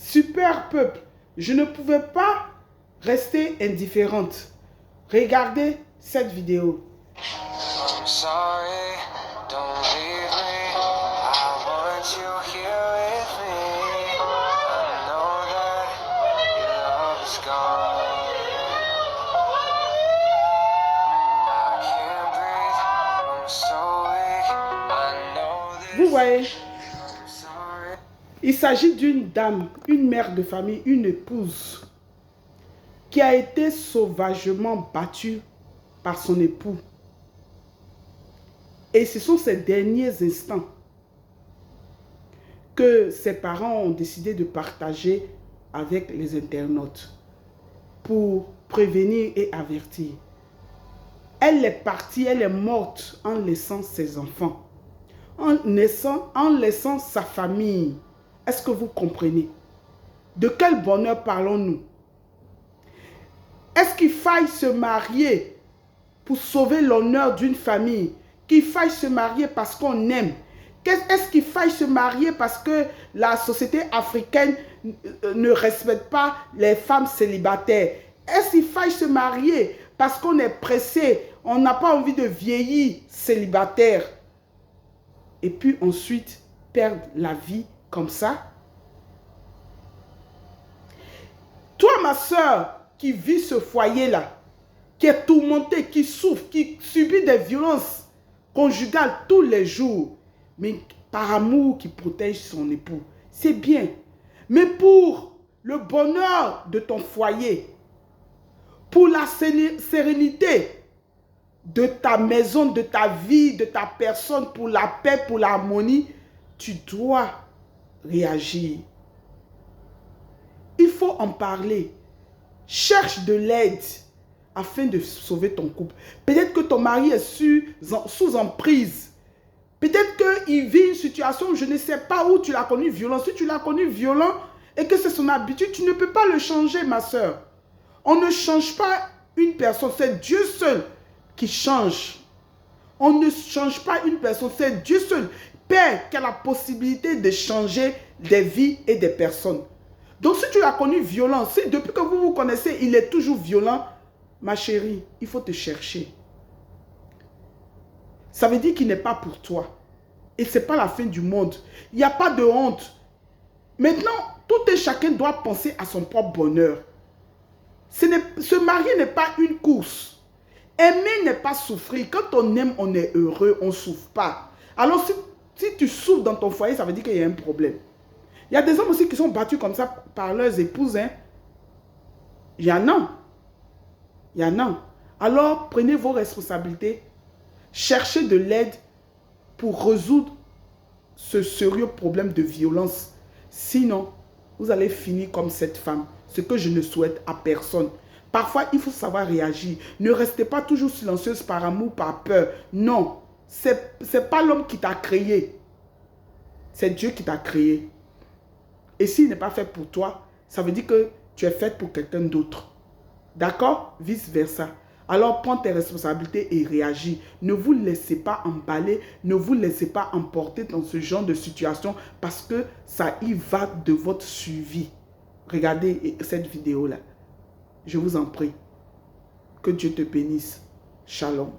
Super peuple, je ne pouvais pas rester indifférente. Regardez cette vidéo. I'm sorry, don't leave me. I want you here with me. I know that your love is gone. I can't breathe, I'm so weak. I know this. Vous voyez, I'm sorry. il s'agit d'une dame, une mère de famille, une épouse qui a été sauvagement battue par son époux. Et ce sont ces derniers instants que ses parents ont décidé de partager avec les internautes pour prévenir et avertir. Elle est partie, elle est morte en laissant ses enfants, en laissant sa famille. Est-ce que vous comprenez? De quel bonheur parlons-nous? Est-ce qu'il faille se marier pour sauver l'honneur d'une famille? Qu'il faille se marier parce qu'on aime? Est-ce qu'il faille se marier parce que la société africaine ne respecte pas les femmes célibataires? Est-ce qu'il faille se marier parce qu'on est pressé, on n'a pas envie de vieillir célibataire? Et puis ensuite, perdre la vie comme ça? Toi, ma soeur, qui vit ce foyer-là, qui est tourmenté, qui souffre, qui subit des violences conjugales tous les jours, mais par amour qui protège son époux, c'est bien. Mais pour le bonheur de ton foyer, pour la sérénité de ta maison, de ta vie, de ta personne, pour la paix, pour l'harmonie, tu dois réagir. Il faut en parler. Cherche de l'aide afin de sauver ton couple. Peut-être que ton mari est sous emprise. Peut-être qu'il vit une situation, je ne sais pas où tu l'as connu violent. Si tu l'as connu violent et que c'est son habitude, tu ne peux pas le changer, ma soeur. On ne change pas une personne, c'est Dieu seul qui change. On ne change pas une personne, c'est Dieu seul, Père, qui a la possibilité de changer des vies et des personnes. Donc si tu l'as connu violent, si depuis que vous vous connaissez, il est toujours violent, ma chérie, il faut te chercher. Ça veut dire qu'il n'est pas pour toi. Et ce n'est pas la fin du monde. Il n'y a pas de honte. Maintenant, tout et chacun doit penser à son propre bonheur. Se marier n'est pas une course. Aimer n'est pas souffrir. Quand on aime, on est heureux, on ne souffre pas. Alors si tu souffres dans ton foyer, ça veut dire qu'il y a un problème. Il y a des hommes aussi qui sont battus comme ça par leurs épouses. Hein. Il y en a. Il y en a. Alors, prenez vos responsabilités. Cherchez de l'aide pour résoudre ce sérieux problème de violence. Sinon, vous allez finir comme cette femme. Ce que je ne souhaite à personne. Parfois, il faut savoir réagir. Ne restez pas toujours silencieuse par amour, par peur. Non, ce n'est pas l'homme qui t'a créé. C'est Dieu qui t'a créé. Et s'il n'est pas fait pour toi, ça veut dire que tu es faite pour quelqu'un d'autre. D'accord? Vice versa. Alors prends tes responsabilités et réagis. Ne vous laissez pas emballer, ne vous laissez pas emporter dans ce genre de situation parce que ça y va de votre suivi. Regardez cette vidéo-là. Je vous en prie. Que Dieu te bénisse. Shalom.